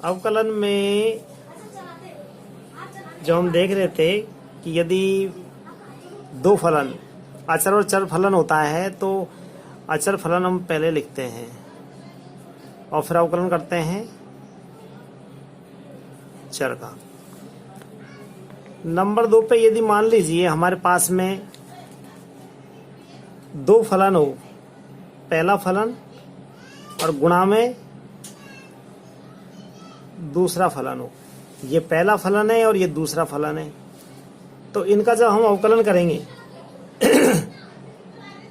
अवकलन में जो हम देख रहे थे कि यदि दो फलन अचर और चर फलन होता है तो अचर फलन हम पहले लिखते हैं और फिर अवकलन करते हैं चर का। नंबर 2 पे यदि मान लीजिए हमारे पास में दो फलन हो, पहला फलन और गुणा में दूसरा फलन हो, ये पहला फलन है और ये दूसरा फलन है, तो इनका जब हम अवकलन करेंगे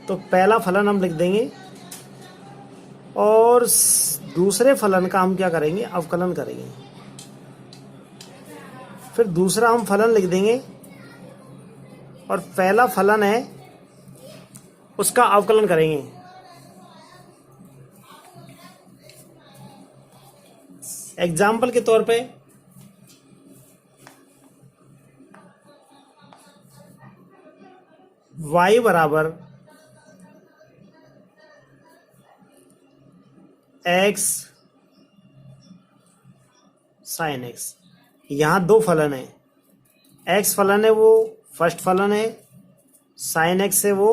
तो पहला फलन हम लिख देंगे और दूसरे फलन का हम क्या करेंगे, अवकलन करेंगे। फिर दूसरा हम फलन लिख देंगे और पहला फलन है उसका अवकलन करेंगे। एग्जाम्पल के तौर पे y बराबर x साइन x, यहां दो फलन है, x फलन है वो फर्स्ट फलन है, साइन x है वो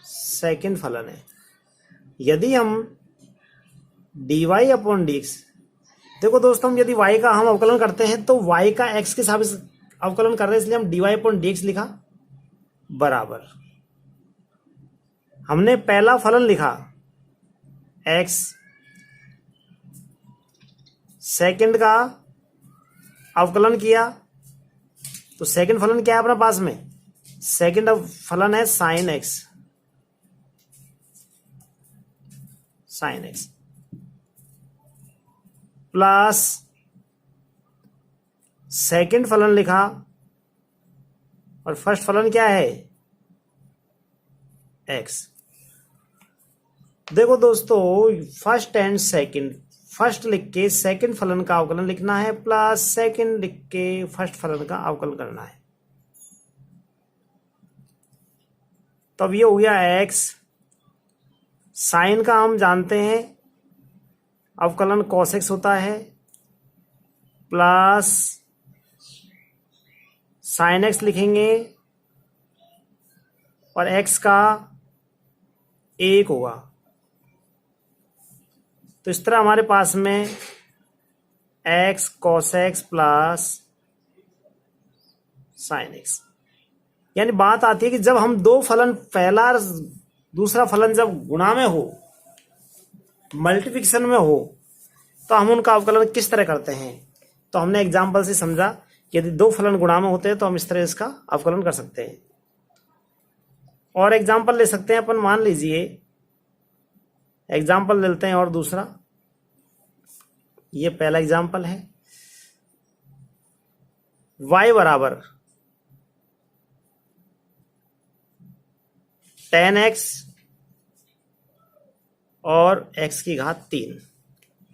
सेकंड फलन है। यदि हम dy अपॉन dx, देखो दोस्तों, हम यदि y का हम अवकलन करते हैं तो y का x के साथ अवकलन कर रहे हैं, इसलिए हम dy अपॉन dx लिखा बराबर, हमने पहला फलन लिखा x, सेकंड का अवकलन किया तो सेकंड फलन क्या है अपने पास में, सेकंड फलन है sine x, sine x plus second फलन लिखा और फर्स्ट फलन क्या है x। देखो दोस्तों, फर्स्ट एंड सेकंड, फर्स्ट लिख के सेकंड फलन का अवकलन लिखना है प्लस सेकंड लिख के फर्स्ट फलन का अवकलन करना है। तो अब ये हो गया x, साइन का हम जानते हैं अवकलन cos x होता है प्लस साइन x लिखेंगे और x का 1 होगा। तो इस तरह हमारे पास में x cos x plus sign x, यानी बात आती है कि जब हम दो फलन, पहला और दूसरा फलन जब गुणा में हो, मल्टीप्लिकेशन में हो, तो हम उनका अवकलन किस तरह करते हैं। तो हमने एग्जाम्पल से समझा कि यदि दो फलन गुणा में होते हैं तो हम इस तरह इसका अवकलन कर सकते हैं। और एग्जाम्पल ले सकते हैं अपन, मान लीजिए एग्जाम्पल ले लेते हैं और दूसरा, ये पहला एग्जाम्पल है, y बराबर tan x और x की घात 3,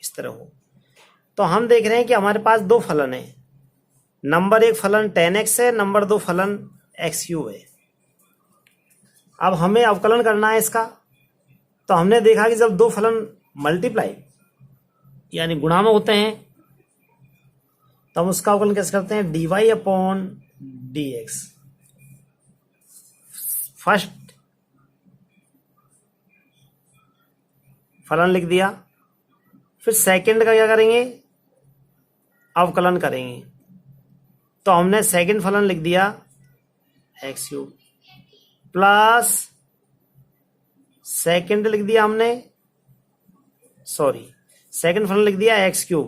इस तरह हो। तो हम देख रहे हैं कि हमारे पास दो फलन है, नंबर 1 फलन tan x है, नंबर 2 फलन x³ है। अब हमें अवकलन करना है इसका। तो हमने देखा कि जब दो फलन मल्टीप्लाई यानी गुणा में होते हैं तो हम उसका अवकलन कैसे करते हैं, dy अपॉन dx। फर्स्ट फलन लिख दिया, फिर सेकंड का क्या करेंगे, अवकलन करेंगे। तो हमने सेकंड फलन लिख दिया x³ प्लस सेकंड लिख दिया हमने, सेकंड फलन लिख दिया x³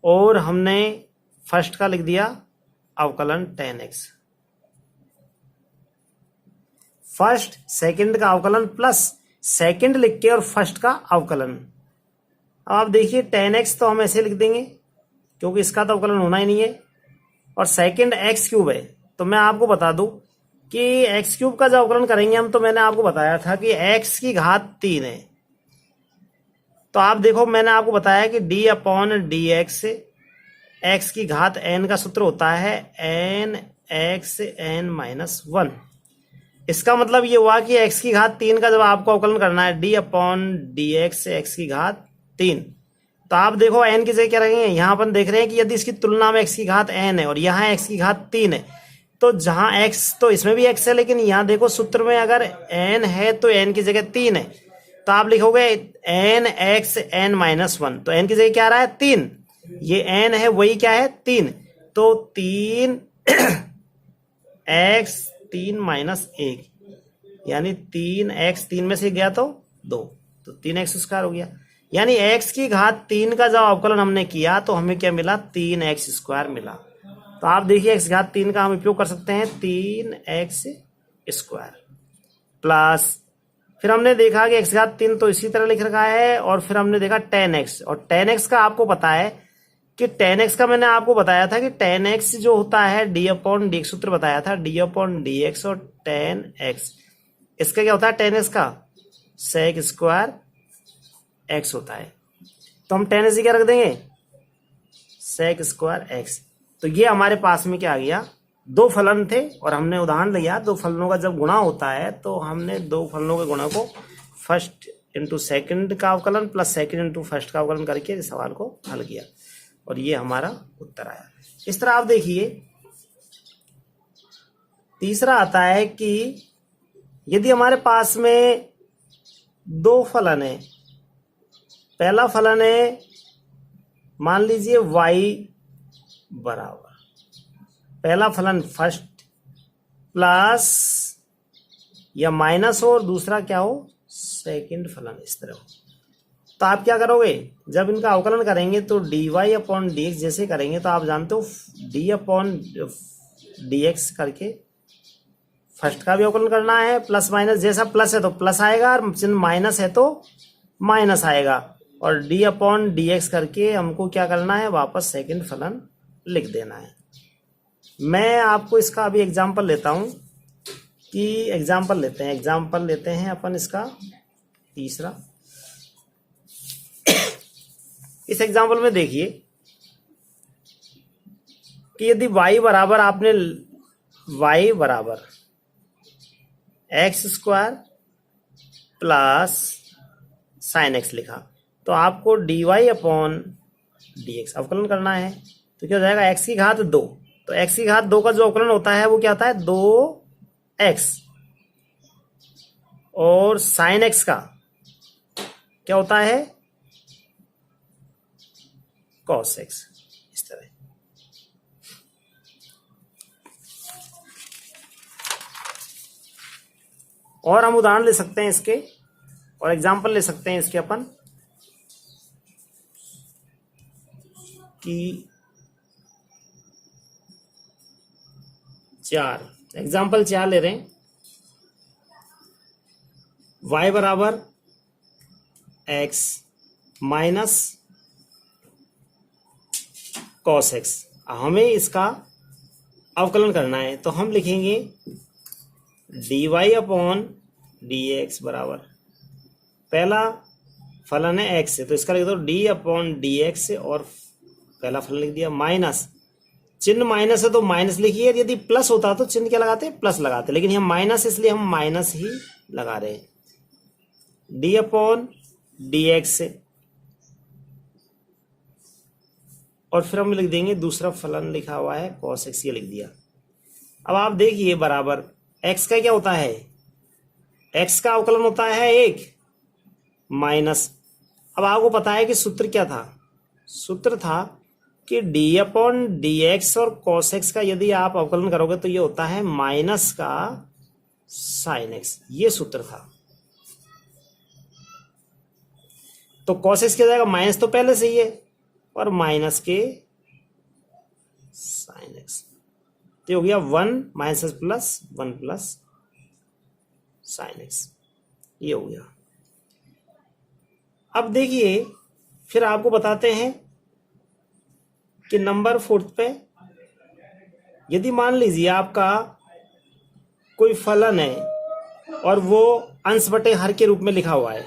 और हमने फर्स्ट का लिख दिया अवकलन tan x। फर्स्ट सेकंड का अवकलन प्लस सेकंड लिख के और फर्स्ट का अवकलन। अब आप देखिए tan x तो हम ऐसे लिख देंगे क्योंकि इसका तो अवकलन होना ही नहीं है, और सेकंड x³ है। तो मैं आपको बता दूं कि x³ का जब अवकलन करेंगे हम, तो मैंने आपको बताया था कि x की घात 3 है। तो आप देखो, मैंने आपको बताया कि d अपॉन dx, x की घात n का सूत्र होता है n x n-1। इसका मतलब ये हुआ कि x की घात 3 का जब आपको अवकलन करना है d अपॉन dx x की घात 3, तो आप देखो n की जगह क्या रखेंगे, यहाँ अपन देख रहे हैं कि यदि इसकी तुलना में x की घात n है और यहाँ x की घात 3 है, तो जहां x, तो इसमें भी x है, लेकिन यहाँ देखो सूत्र में अगर n है तो n की जगह 3 है, तो आप लिखोगे n x n माइनस 1, तो n की जगह क्या आ रहा है 3, ये n है वही क्या है 3, तो 3 x 3 माइनस 1, यानी 3x 3 में से गया तो 2, तो 3x स्क्वायर हो गया। यानी x की घात 3 का जब अवकलन हमने किया तो हमें क्या मिला, 3x स्क्वायर मिला। तो आप देखिए x घात 3 का हम उपयोग कर सकते हैं, 3x स्क्वायर प्लस, फिर हमने देखा कि x घात 3 तो इसी तरह लिख रखा है, और फिर हमने देखा 10x, और 10x का आपको पता है कि 10x का मैंने आपको बताया था कि 10x जो होता है d अपॉन डी सूत्र बताया था, d अपॉन डी एक्स, और 10x इसका क्या होता है 10x का सेक स्क्वायर x होता है, तो हम 10x क्या रख देंगे, सेक स्क्वायर x। तो ये हमारे पास में क्या आ गया, दो फलन थे और हमने उदाहरण लिया, दो फलनों का जब गुणा होता है तो हमने दो फलनों के गुणा को फर्स्ट इंटू सेकंड का अवकलन प्लस सेकंड इंटू फर्स्ट का अवकलन करके इस सवाल को हल किया, और ये हमारा उत्तर आया। इस तरह आप देखिए तीसरा आता है कि यदि हमारे पास में दो फलन है, पहला फलन है मान लीजिए y बराबर, पहला फलन फर्स्ट प्लस या माइनस हो और दूसरा क्या हो सेकंड फलन, इस तरह हो, तो आप क्या करोगे, जब इनका अवकलन करेंगे तो dy अपॉन डी एक्स जैसे करेंगे तो आप जानते हो d अपॉन डी एक्स करके फर्स्ट का भी अवकलन करना है, प्लस माइनस, जैसा प्लस है तो प्लस आएगा और चिन्ह माइनस है तो माइनस आएगा, और d अपॉन डी एक्स करके हमको क्या करना है, वापस सेकंड फलन लिख देना है। मैं आपको इसका अभी एग्जाम्पल लेता हूं कि एग्जाम्पल लेते हैं अपन इसका तीसरा। इस एग्जाम्पल में देखिए कि यदि y बराबर, आपने y बराबर X square plus sine X लिखा, तो आपको D Y upon D X अवकलन करना है, तो क्या हो जाएगा, एक्स की घात 2, तो एक्स की घात 2 का जो अवकलन होता है वो क्या होता है 2x, और साइन एक्स का क्या होता है cos x, इस तरह। और हम उदाहरण ले सकते हैं इसके, और एग्जाम्पल ले सकते हैं इसके अपन कि 4, एग्जाम्पल 4 ले रहे हैं, y बराबर x माइनस cos x, हमें इसका अवकलन करना है, तो हम लिखेंगे dy अपॉन डी एक्स बराबर, पहला फलन है x से तो इसका लिख दो d अपॉन डी एक्स, और पहला फलन लिख दिया, माइनस, चिन्ह माइनस है तो माइनस लिखिए, यदि प्लस होता तो चिन्ह क्या लगाते, प्लस लगाते, लेकिन यहाँ माइनस इसलिए हम माइनस ही लगा रहे हैं, d अपॉन डी एक्स, और फिर हम लिख देंगे दूसरा फलन लिखा हुआ है cos x, ये लिख दिया। अब आप देखिए बराबर x का क्या होता है, x का अवकलन होता है 1 माइनस, अब आपको पता है कि सूत्र क्या था, सूत्र था कि d अपॉन डी एक्स और cos x का यदि आप अवकलन करोगे तो ये होता है माइनस का साइन x, ये सूत्र था। तो cos x क्या जाएगा, माइनस तो पहले से ही है और माइनस के साइन x, तो हो गया 1 minus plus 1 plus sign x, ये हो गया। अब देखिए फिर आपको बताते हैं कि नंबर 4 पे यदि मान लीजिए आपका कोई फलन है और वो अंश बटे हर के रूप में लिखा हुआ है,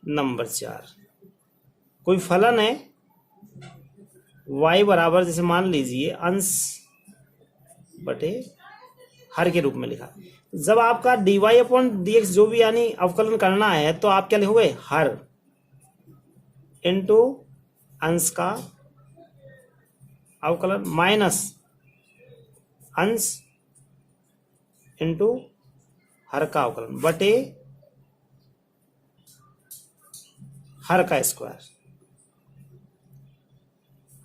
नंबर 4 कोई फलन है y बराबर, जैसे मान लीजिए अंश बटे हर के रूप में लिखा, जब आपका dy अपॉन डी एक्स जो भी यानी अवकलन करना है तो आप क्या लिखोगे, हर इंटू अंश का अवकलन माइनस अंश इंटू हर का अवकलन बटे हर का स्क्वायर।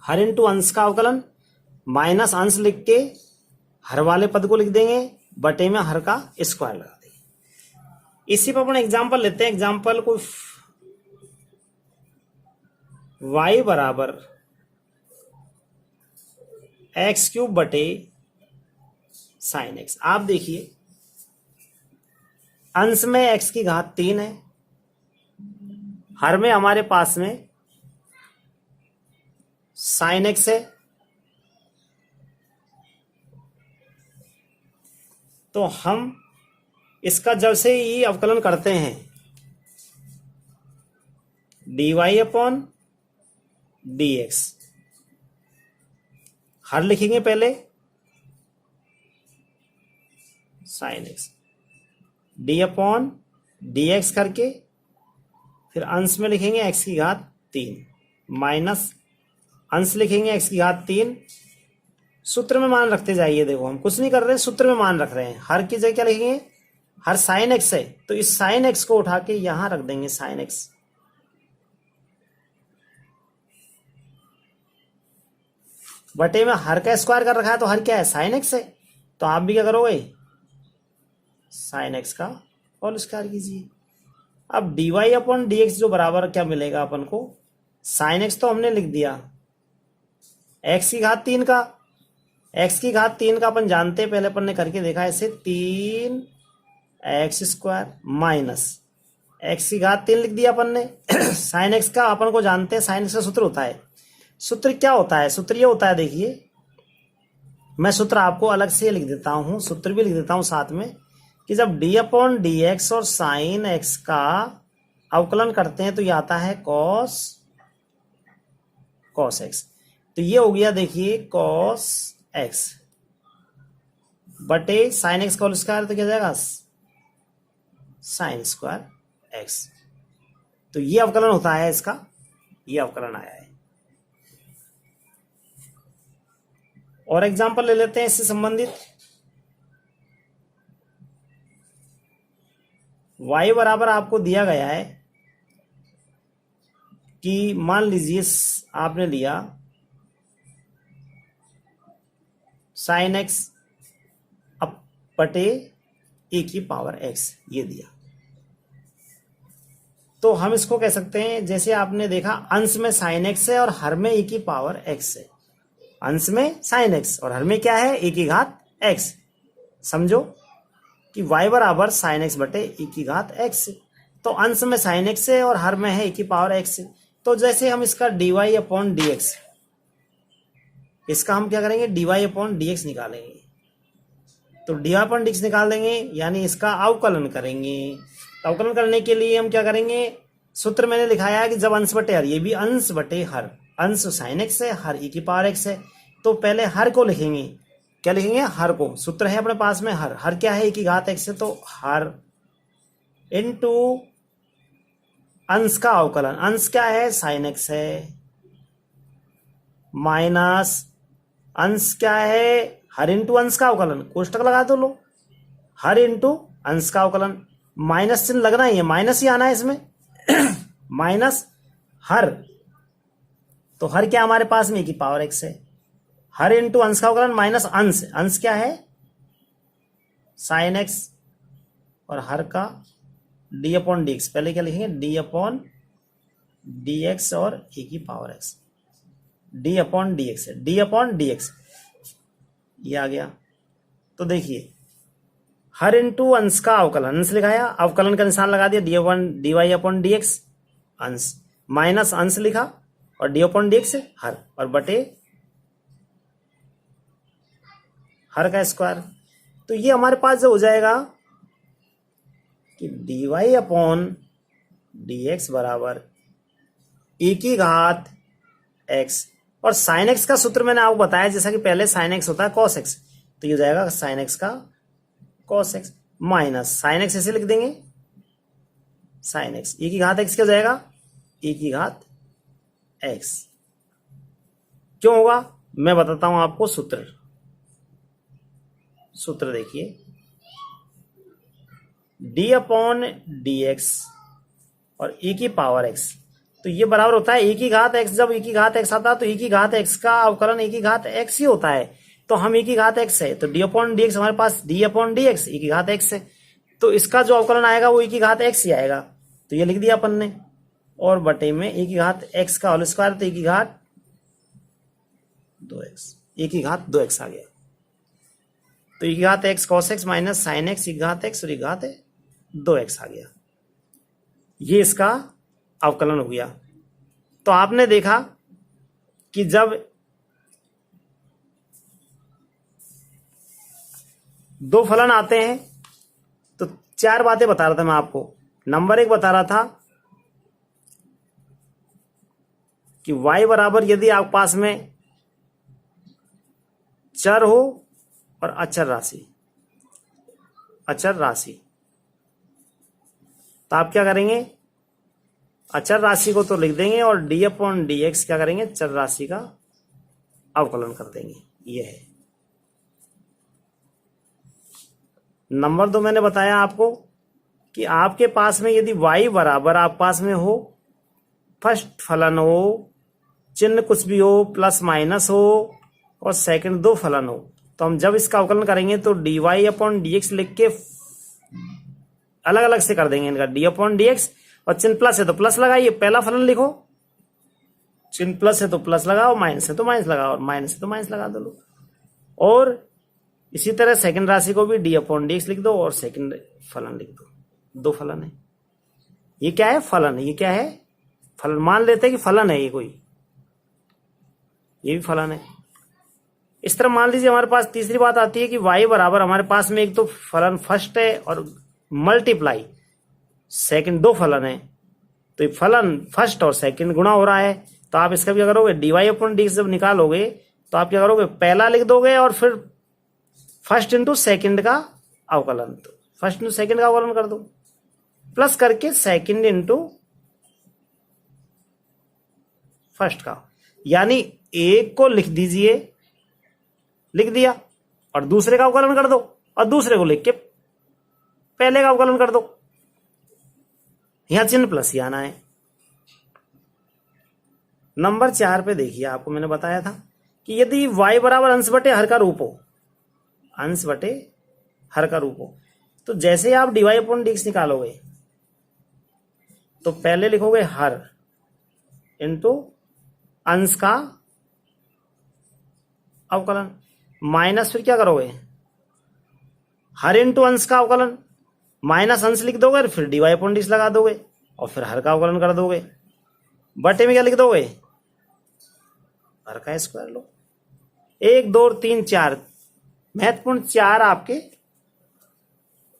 हर इंटू अंश का अवकलन माइनस अंश लिख के हर वाले पद को लिख देंगे, बटे में हर का स्क्वायर लगा देंगे। इसी पर अपन एग्जाम्पल लेते हैं। एग्जाम्पल को y बराबर एक्स क्यूब बटे साइन एक्स। आप देखिए अंश में x की घात 3 है, हर में हमारे पास में साइन एक्स है। तो हम इसका जब से ही अवकलन करते हैं dy अपॉन dx, हर लिखेंगे पहले sine x, D upon D X करके फिर अंश में लिखेंगे x की घात 3 माइनस अंश लिखेंगे x की घात 3। सूत्र में मान रखते जाइए। देखो हम कुछ नहीं कर रहे, सूत्र में मान रख रहे हैं। हर की जगह क्या लिखेंगे, हर साइन एक्स है तो इस साइन एक्स को उठा के यहां रख देंगे साइन एक्स, बटे में हर का स्क्वायर कर रखा है तो हर क्या है, साइन एक्स है। तो आप भी क्या करोगे, साइन एक्स का होल स्क्वायर कीजिए। अब dy अपॉन डी एक्स जो बराबर क्या मिलेगा अपन को, साइन एक्स तो हमने लिख दिया, x की घात 3 का, x की घात 3 का अपन जानते हैं, पहले अपन ने करके देखा ऐसे 3x स्क्वायर माइनस x की घात 3 लिख दिया अपन ने। साइन एक्स का अपन को जानते हैं, साइन एक्स का सूत्र होता है, सूत्र क्या होता है, सूत्र ये होता है, देखिए मैं सूत्र आपको अलग से लिख देता हूं, सूत्र भी लिख देता हूं साथ में, कि जब d अपॉन डी एक्स और साइन एक्स का अवकलन करते हैं तो ये आता है कॉस एक्स। तो ये हो गया देखिए कॉस एक्स बटे साइन एक्स का होल स्क्वायर, तो क्या जाएगा साइन स्क्वायर एक्स। तो ये अवकलन होता है इसका, ये अवकलन आया है। और एग्जांपल ले लेते हैं इससे संबंधित। y बराबर आपको दिया गया है कि मान लीजिए आपने लिया साइन एक्स अब बटे ए की पावर एक्स, ये दिया। तो हम इसको कह सकते हैं, जैसे आपने देखा अंश में साइन एक्स है और हर में ए की पावर एक्स है। अंश में साइन एक्स और हर में क्या है, ए की घात एक्स। समझो कि y बराबर साइन एक्स बटे ए की घात एक्स। तो अंश में साइन एक्स है और हर में है ए की पावर एक्स। तो जैसे हम इसका dy अपॉन डी एक्स, इसका हम क्या करेंगे, dy अपॉन डी एक्स निकालेंगे। तो dy अपॉन डी एक्स निकाल देंगे, यानी इसका अवकलन करेंगे। अवकलन करने के लिए हम क्या करेंगे, सूत्र मैंने लिखाया है कि जब अंश बटे हर, ये भी अंश बटे हर, अंश साइन एक्स है, हर e की पावर एक्स है। तो पहले हर को लिखेंगे, क्या लिखेंगे, हर को, सूत्र है अपने पास में हर, हर क्या है, e की घात एक्स है, तो हर इनटू अंश का अवकलन, अंश क्या है, साइन एक्स है, माइनस अंश क्या है, हर इंटू अंश का अवकलन, कोष्टक लगा दो लो, हर इंटू अंश का अवकलन, माइनस चिन्ह लगना ही है, माइनस ही आना है इसमें। माइनस हर, तो हर क्या हमारे पास में e की पावर एक्स है, हर इंटू अंश का अवकलन माइनस अंश, अंश क्या है, साइन एक्स, और हर का डी अपॉन डी एक्स, पहले क्या लिखेंगे, डी अपॉन डी एक्स और e की power x, D upon D x है, डी अपॉन डी एक्स, ये आ गया। तो देखिए हर इंटू अंश का अवकलन, अंश लिखाया, अवकलन का निशान लगा दिया, D upon D Y upon D X, अंश माइनस अंश लिखा और डी अपॉन डी एक्स हर, और बटे हर का स्क्वायर। तो ये हमारे पास जो हो जाएगा कि D Y upon D x बराबर e की घात एक्स, और साइन एक्स का सूत्र मैंने आपको बताया, जैसा कि पहले साइन एक्स होता है कॉस एक्स, तो ये हो जाएगा साइन एक्स का cos X minus sine x, ऐसे लिख देंगे साइन एक्स, e की घात एक्स क्या हो जाएगा, e की घात एक्स क्यों होगा मैं बताता हूं आपको। सूत्र देखिए, डी अपॉन डी एक्स और ई की पावर एक्स, तो ये बराबर होता है ई की घात एक्स। जब ई की घात एक्स आता है तो ई की घात एक्स का अवकलन ई की घात एक्स ही होता है। तो हम ई की घात एक्स है तो डी अपॉन डी एक्स हमारे पास D upon D x E की घात एक्स है, तो इसका जो अवकलन आएगा वो ई की घात एक्स ही आएगा। तो ये लिख दिया अपन ने, और बटे में ई की घात एक्स का होल स्क्वायर, तो ई की घात 2x, ई की घात 2x आ गया। तो ई की घात X cos X minus sine X E की घात एक्स और ई की घात 2x आ गया। ये इसका अवकलन हो गया। तो आपने देखा कि जब दो फलन आते हैं तो चार बातें बता रहा था मैं आपको। नंबर 1 बता रहा था कि y बराबर यदि आप पास में चर हो और अचर राशि, तो आप क्या करेंगे, अचर राशि को तो लिख देंगे और डी अपॉन डी एक्स क्या करेंगे, चर राशि का अवकलन कर देंगे। ये है नंबर 2। मैंने बताया आपको कि आपके पास में यदि y बराबर आप पास में हो, फर्स्ट फलन हो, चिन्ह कुछ भी हो, प्लस माइनस हो, और सेकंड दो फलन हो, तो हम जब इसका अवकलन करेंगे तो D Y upon D X लिख के अलग अलग से कर देंगे इनका, डी अपॉन डी एक्स, और चिन्ह प्लस है तो प्लस लगाइए, पहला फलन लिखो, चिन्ह प्लस है तो प्लस लगाओ, माइनस है तो माइनस लगाओ, और माइनस है तो माइनस लगा दो। और इसी तरह सेकंड राशि को भी डी अपॉन डी एक्स लिख दो और सेकंड फलन लिख दो। दो फलन है, ये क्या है, फलन है। ये क्या है, फलन। मान लेते हैं कि फलन है ये कोई, ये भी फलन है। इस तरह मान लीजिए हमारे पास तीसरी बात आती है कि y बराबर हमारे पास में एक तो फलन फर्स्ट है और मल्टीप्लाई सेकंड, दो फलन है, तो ये फलन फर्स्ट और सेकंड गुणा हो रहा है। तो आप इसका क्या करोगे, D Y upon D X जब निकालोगे तो आप क्या करोगे, पहला लिख दोगे और फिर फर्स्ट इंटू सेकंड का अवकलन, तो फर्स्ट इंटू सेकंड का अवकलन कर दो, प्लस करके सेकंड इंटू फर्स्ट का, यानी एक को लिख दीजिए, लिख दिया, और दूसरे का अवकलन कर दो, और दूसरे को लिख के पहले का अवकलन कर दो। यहां चिन्ह प्लस ही आना है। नंबर 4 पे देखिए, आपको मैंने बताया था कि यदि y बराबर अंश बटे हर का रूप हो, अंश बटे हर का रूप हो, तो जैसे आप D Y upon D X निकालोगे तो पहले लिखोगे हर इंटू अंश का अवकलन, माइनस फिर क्या करोगे, हर इंटू अंश का अवकलन, माइनस अंश लिख दोगे और फिर D Y upon D X लगा दोगे और फिर हर का अवकलन कर दोगे। बटे में क्या लिख दोगे, हर का स्क्वायर लो। 1 2 3 4 महत्वपूर्ण 4 आपके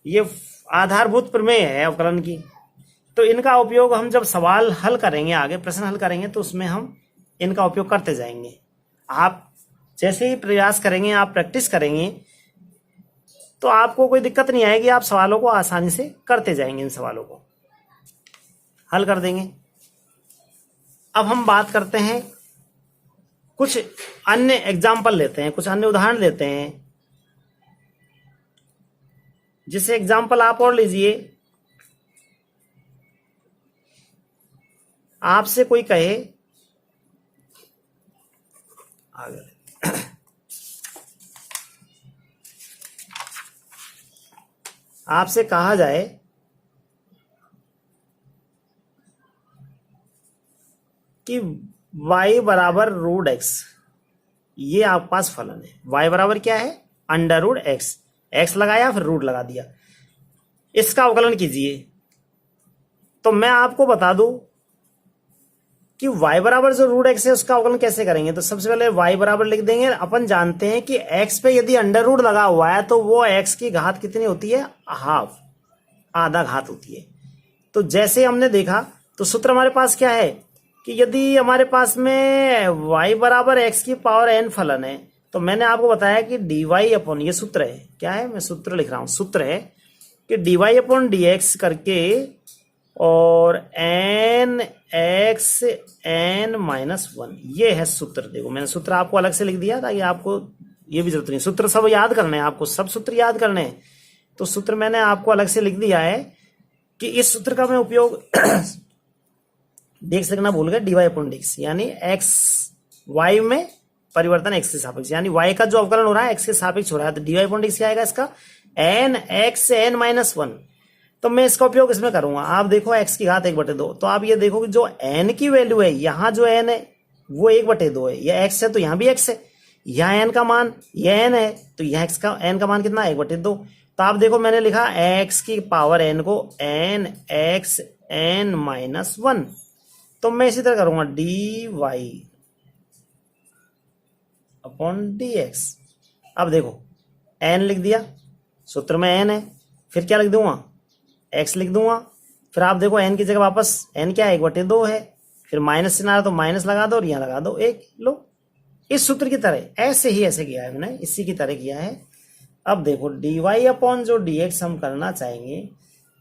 ये आधारभूत प्रमेय है अवकलन की। तो इनका उपयोग हम जब सवाल हल करेंगे, आगे प्रश्न हल करेंगे, तो उसमें हम इनका उपयोग करते जाएंगे। आप जैसे ही प्रयास करेंगे, आप प्रैक्टिस करेंगे, तो आपको कोई दिक्कत नहीं आएगी, आप सवालों को आसानी से करते जाएंगे, इन सवालों को हल कर देंगे। अब हम बात करते हैं, कुछ अन्य एग्जाम्पल लेते हैं, कुछ अन्य उदाहरण लेते हैं। जिसे एग्जाम्पल आप और लीजिए, आपसे कोई कहे, आगे आपसे कहा जाए कि y बराबर रूट एक्स, ये आपके पास फलन है। y बराबर क्या है, अंडर रूट एक्स, एक्स लगाया फिर रूट लगा दिया, इसका अवकलन कीजिए। तो मैं आपको बता दूं कि y बराबर जो रूट एक्स है उसका अवकलन कैसे करेंगे। तो सबसे पहले y बराबर लिख देंगे। अपन जानते हैं कि x पे यदि अंडर रूट लगा हुआ है तो वो x की घात कितनी होती है, हाफ, आधा घात होती है। तो जैसे हमने देखा, तो सूत्र हमारे पास क्या है कि यदि हमारे पास में y बराबर x की पावर n फलन है, तो मैंने आपको बताया कि डी वाई अपॉन, ये सूत्र है, क्या है, मैं सूत्र लिख रहा हूं, सूत्र है कि D Y upon D X करके और n X N minus one, ये है सूत्र। देखो मैंने सूत्र आपको अलग से लिख दिया ताकि आपको ये भी जरूरत नहीं, सूत्र सब याद करने हैं आपको, सब सूत्र याद करने हैं। तो सूत्र मैंने आपको अलग से लिख दिया है कि इस सूत्र का मैं उपयोग डीएक्स लिखना भूल गए, डीवाई अपॉन डीएक्स, यानी एक्स वाई में परिवर्तन एक्स के सापेक्ष, यानी वाई का जो अवकलन हो रहा है एक्स के सापेक्ष हो रहा है, तो डीवाई अपॉन डीएक्स क्या आएगा इसका, N X N minus one. तो मैं इसका उपयोग इसमें करूंगा। आप देखो एक्स की घात 1/2, तो आप ये देखो कि जो एन की वैल्यू है, यहां जो एन है वो 1/2 है, यह एक्स है तो यहां भी एक्स है, यहाँ एन का मान यह एन है तो यह एक्स का एन का मान कितना, 1/2। तो आप देखो मैंने लिखा एक्स की पावर एन को N X N minus one. तो मैं इसी तरह करूंगा D Y upon D X. अब देखो एन लिख दिया, सूत्र में एन है, फिर क्या लिख दूंगा, एक्स लिख दूंगा। फिर आप देखो एन की जगह वापस एन क्या है, 1/2 है, फिर माइनस से ना तो माइनस लगा दो और यहां लगा दो 1। लो इस सूत्र की तरह ऐसे किया है मैंने, इसी की तरह किया है। अब देखो डी वाई अपॉन जो डी एक्स हम करना चाहेंगे,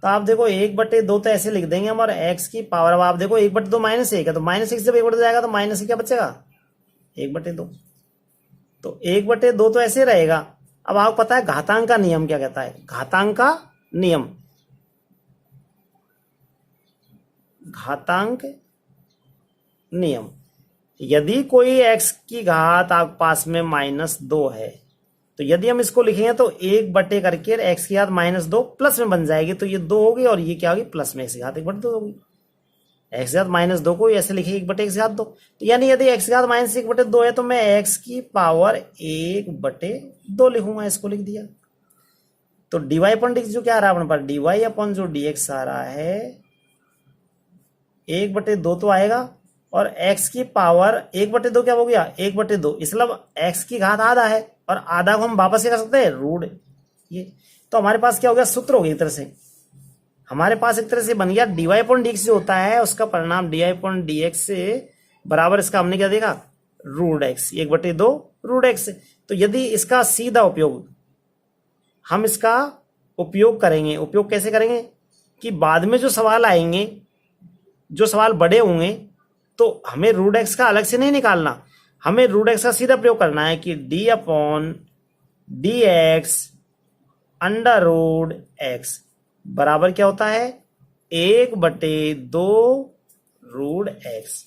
तो आप देखो 1/2 तो ऐसे लिख देंगे हम, और एक्स की पावर, अब आप देखो 1/2 माइनस 1 है, तो माइनस 1 जब 1/2 जाएगा तो माइनस क्या बचेगा, 1/2। तो 1/2 तो ऐसे रहेगा। अब आपको पता है घातांक का नियम क्या कहता है, घातांक का नियम, घातांक नियम, यदि कोई x की घात आपके पास में -2 है, तो यदि हम इसको लिखेंगे तो 1 करके x की घात -2 प्लस में बन जाएगी, तो ये 2 होगी और ये क्या होगी, प्लस में x की घात 1/2 होगी। x की घात -2 को ऐसे लिखे 1/x की घात 2, तो यानी यदि x की घात -1/2 है तो मैं x की पावर 1/2 लिखूंगा, इसको लिख दिया। तो dy अपॉन dx जो क्या आ रहा है अपने पास, dy अपॉन जो dx आ रहा है 1/2 तो आएगा, और x की पावर 1/2 क्या हो गया, 1/2, इसलिए x की घात आधा है, और आधा को हम वापस क्या कर सकते हैं, रूट। ये तो हमारे पास क्या हो गया, सूत्र हो गया एक तरह से, हमारे पास एक तरह से बन गया dy अपॉन dx जो होता है उसका परिणाम dy अपॉन dx से बराबर, इसका हमने क्या देखा, रूट x, 1/2 रूट x। तो यदि इसका सीधा उपयोग हम इसका उपयोग करेंगे, उपयोग कैसे करेंगे कि बाद में जो सवाल आएंगे, जो सवाल बड़े होंगे, तो हमें रूट एक्स का अलग से नहीं निकालना, हमें रूट एक्स का सीधा प्रयोग करना है कि D upon D X under root X बराबर क्या होता है, 1/2 रूट एक्स।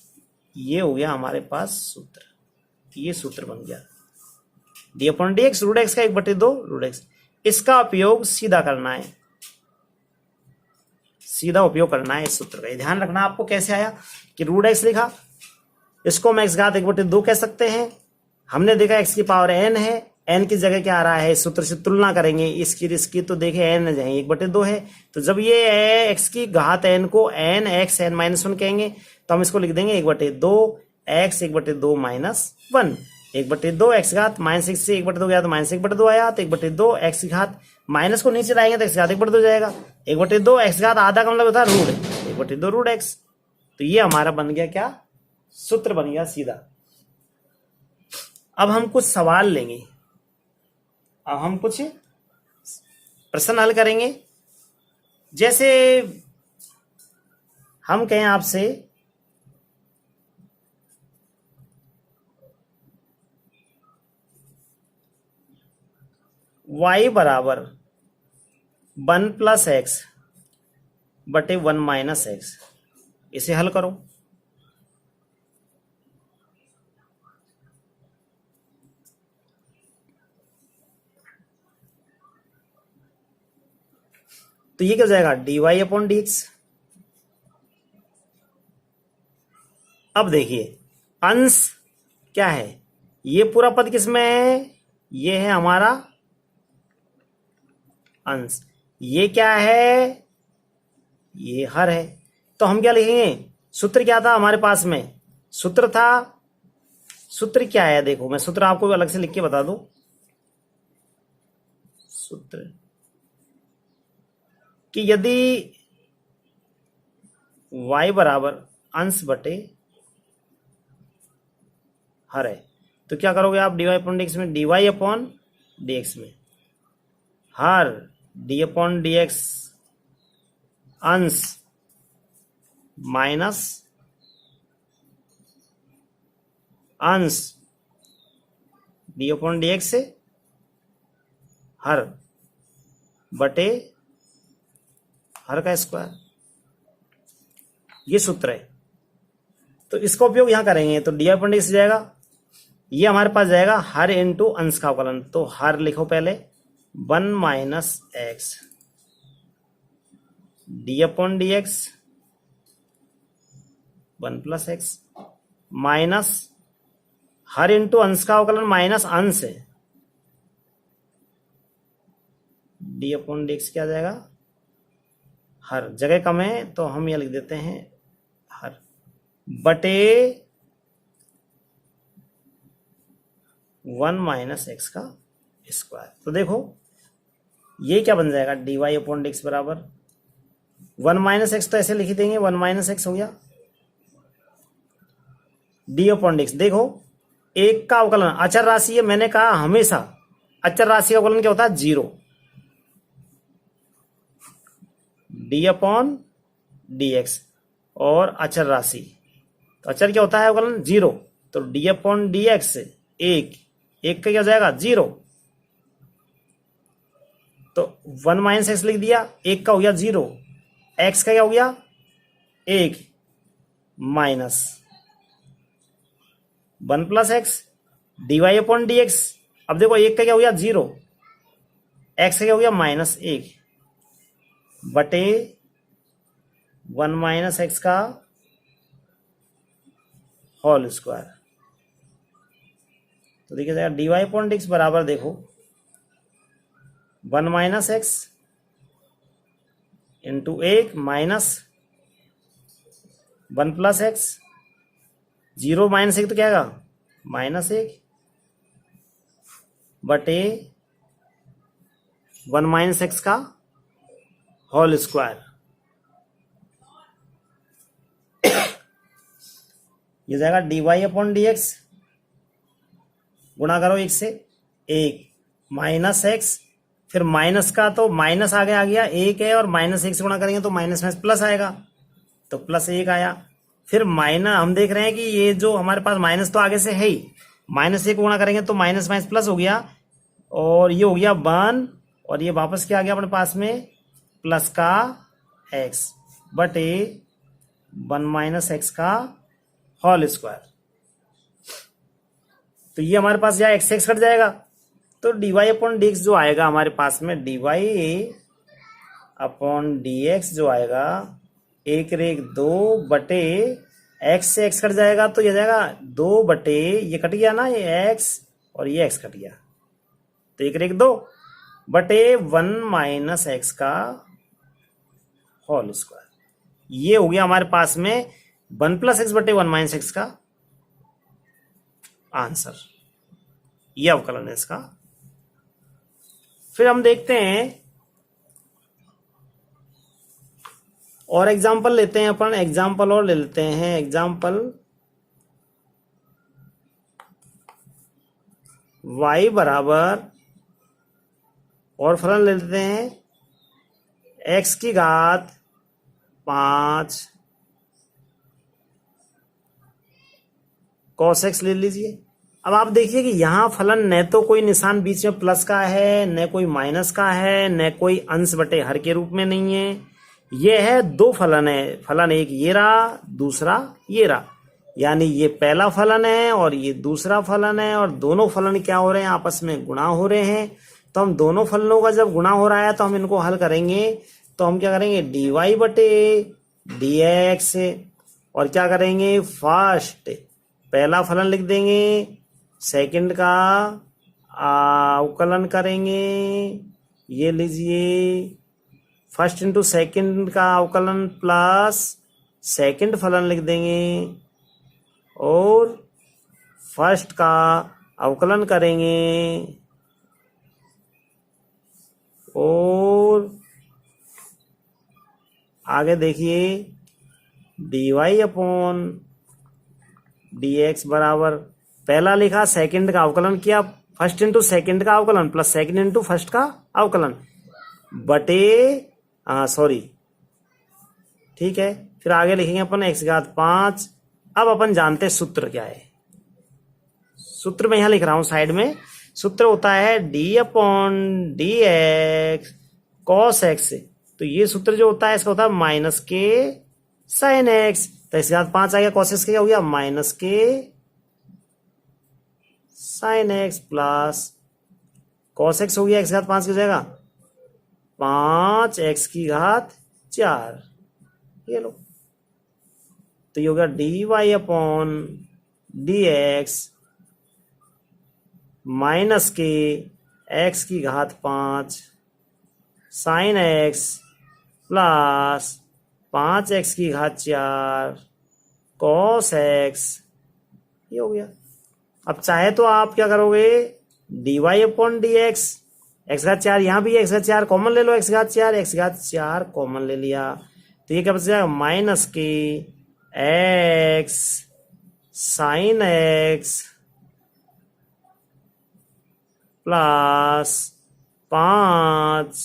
ये हो गया हमारे पास सूत्र, ये सूत्र बन गया D upon D X root X का 1/2 रूट एक्स। इसका उपयोग सीधा करना है, सीधा उपयोग करना है इस सूत्र का। ध्यान रखना आपको कैसे आया कि रूट एक्स लिखा, इसको हम एक्स घात 1/2 कह सकते हैं। हमने देखा एक्स की पावर एन है, एन की जगह क्या आ रहा है, सूत्र से तुलना करेंगे इसकी तो देखे एन 1/2 है, तो जब ये एक्स की घात एन को एन एक्स एन माइनस 1 कहेंगे तो हम इसको लिख देंगे 1/2 एक्स 1/2 माइनस 1, 1/2 एक्स घात -1 से 1/2 गया तो -1/2 आया, तो 1/2 एक्स की घात माइनस को नीचे लाएंगे तो एक्स घात 1/2 जाएगा, 1/2 एक्स घात आधा का मतलब होता है रूट, 1/2 रूट एक्स। तो ये हमारा बन गया क्या, सूत्र बन गया सीधा। अब हम कुछ सवाल लेंगे, अब हम कुछ प्रश्न हल करेंगे। जैसे हम कहें आपसे y बराबर 1 + x बटे 1 - x, इसे हल करो। तो ये क्या हो जाएगा, dy अपॉन dx। अब देखिए अंश क्या है, ये पूरा पद किसमें है, ये है हमारा अंश, ये क्या है, ये हर है। तो हम क्या लिखेंगे, सूत्र क्या था हमारे पास में, सूत्र था, सूत्र क्या है, देखो मैं सूत्र आपको अलग से लिख के बता दूं। सूत्र कि यदि y बराबर अंश बटे हर है, तो क्या करोगे आप, dy अपॉन dx में, dy अपॉन dx में हर d अपॉन dx अंश माइनस अंश डी अपॉन डी एक्स से हर बटे हर का स्क्वायर, ये सूत्र है। तो इसका उपयोग यहां करेंगे तो डी अपॉन डी एक्स जाएगा, ये हमारे पास जाएगा हर इंटू अंश का अवकलन। तो हर लिखो पहले 1 minus X D upon D X 1 plus X minus हर इंटू अंश का अवकलन माइनस अंश है, डी अपॉन डी एक्स क्या जाएगा हर, जगह कम है तो हम यह लिख देते हैं हर बटे 1 माइनस एक्स का स्क्वायर। तो देखो ये क्या बन जाएगा D Y upon D x बराबर 1 माइनस एक्स, तो ऐसे लिख देंगे 1 माइनस एक्स हो गया डी अपॉन डी एक्स। देखो एक का अवकलन अचर राशि है, मैंने कहा हमेशा अचर राशि का अवकलन क्या होता है 0, डी अपॉन डी एक्स और अचर राशि, तो अचर क्या होता है अवकलन 0, तो डी अपॉन डी एक्स एक का क्या हो जाएगा 0, तो 1 माइनस एक्स लिख दिया, एक का हो गया 0, एक्स का क्या हो गया 1 minus 1 plus X D Y upon D X. अब देखो एक का क्या हो गया 0, एक्स का क्या हो गया -1 बटे 1 माइनस एक्स का होल स्क्वायर। तो देखिए जाएगा D Y upon D x बराबर देखो 1 minus x into 1 minus 1 plus x, 0 minus 1 तो क्या आएगा -1 बटे 1 माइनस एक्स का होल स्क्वायर। ये जाएगा D Y upon D x, गुणा करो 1 से 1 माइनस एक्स, फिर माइनस का तो माइनस आगे आ गया 1 है, और -1 से गुणा करेंगे तो माइनस में प्लस आएगा, तो +1 आया। फिर माइनस हम देख रहे हैं कि ये जो हमारे पास माइनस तो आगे से है ही, -1 गुणा करेंगे तो माइनस माइनस प्लस हो गया, और ये हो गया 1, और ये वापस क्या आ गया अपने पास में प्लस का x बटे 1 माइनस एक्स का होल स्क्वायर। तो ये हमारे पास या x कट जाएगा, तो D Y upon D x जो आएगा हमारे पास में d Y upon D x जो आएगा 1/2 बटे x से x कट जाएगा, तो ये जाएगा 2 बटे ये कट गया ना, ये x और ये x कट गया, तो 1/2 बटे 1 माइनस एक्स का होल स्क्वायर। ये हो गया हमारे पास में 1 प्लस एक्स बटे 1 माइनस एक्स का आंसर, ये अवकलन है इसका। फिर हम देखते हैं और एग्जाम्पल लेते हैं अपन, एग्जाम्पल और ले लेते हैं, एग्जाम्पल y बराबर और फलन ले लेते हैं x की घात 5 cos x ले लीजिए। अब आप देखिए कि यहां फलन न तो कोई निशान बीच में प्लस का है, न कोई माइनस का है, न कोई अंश बटे हर के रूप में नहीं है, ये है 2 फलन है, फलन एक ये रहा, दूसरा ये रहा, यानी ये पहला फलन है और ये दूसरा फलन है, और दोनों फलन क्या हो रहे हैं आपस में गुणा हो रहे हैं। तो हम दोनों फलनों का जब गुणा हो रहा है तो हम इनको हल करेंगे, तो हम क्या करेंगे डी वाई बटे डी एक्स, और क्या करेंगे फर्स्ट पहला फलन लिख देंगे, सेकंड का अवकलन करेंगे, ये लीजिए फर्स्ट इंटू सेकंड का अवकलन प्लस सेकंड फलन लिख देंगे, और फर्स्ट का अवकलन करेंगे, और आगे देखिए d Y upon D x बराबर पहला लिखा, सेकंड का अवकलन किया, फर्स्ट इंटू सेकंड का अवकलन प्लस सेकंड इंटू फर्स्ट का अवकलन बटे सॉरी ठीक है। फिर आगे लिखेंगे अपन x घात 5। अब अपन जानते सूत्र क्या है, सूत्र मैं यहां लिख रहा हूं साइड में। सूत्र होता है d/dx cos x। तो ये सूत्र जो होता है इसका होता है माइनस के साइन एक्स। तो इसके बाद 5 आ गया, cos x क्या हो गया माइनस के sine x plus cos x हो गया, x घात 5 की हो जाएगा 5x की घात 4। ये लो, तो ये हो गया dy/dx माइनस के x की घात 5 साइन x प्लस 5x की घात 4 cos x। ये हो गया। अब चाहे तो आप क्या करोगे, dy/dx x घात 4 यहां भी x घात 4 कॉमन ले लो, x घात 4 कॉमन ले लिया, तो ये क्या बच जाएगा माइनस के x sine x plus 5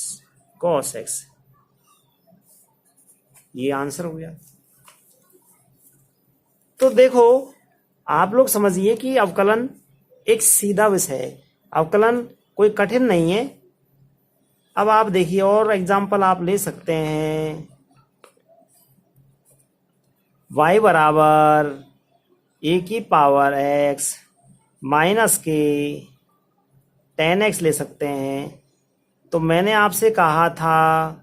cos x। ये आंसर हो गया। तो देखो आप लोग समझिए कि अवकलन एक सीधा विषय है, अवकलन कोई कठिन नहीं है। अब आप देखिए और एग्जाम्पल आप ले सकते हैं। y बराबर a की पावर x माइनस के 10x ले सकते हैं। तो मैंने आपसे कहा था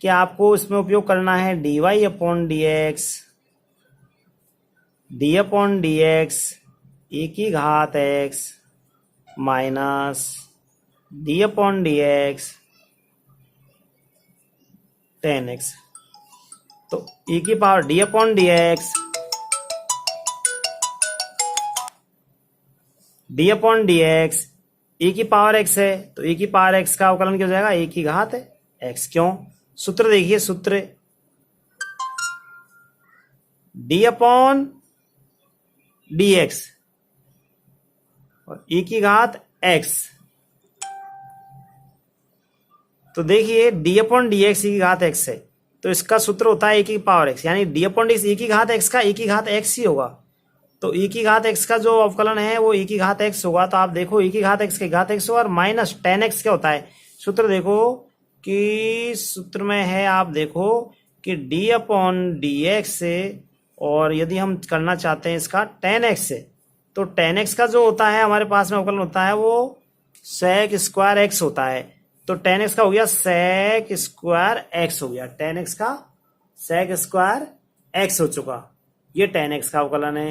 कि आपको इसमें उपयोग करना है dy/dx d/dx a की घात x माइनस d/dx 10x। तो e की पावर d/dx e की पावर x है, तो e की पावर x का अवकलन क्या हो जाएगा a की घात x। क्यों? सूत्र देखिए, सूत्र d/dx और e की घात x। तो देखिए d/dx e की घात x है, तो इसका सूत्र होता है e की पावर x, यानी d/dx e की घात x का e की घात x ही होगा। तो e की घात x का जो अवकलन है वो e की घात x होगा। तो आप देखो e की घात x की घात x होगा और माइनस 10x क्या होता है, सूत्र देखो कि सूत्र में है, आप देखो कि d/dx से, और यदि हम करना चाहते हैं इसका 10x से, तो 10x का जो होता है हमारे पास में अवकलन होता है वो sec स्क्वायर x होता है। तो 10x का हो गया sec स्क्वायर x हो गया, 10x का sec स्क्वायर x हो चुका, ये 10x का अवकलन है।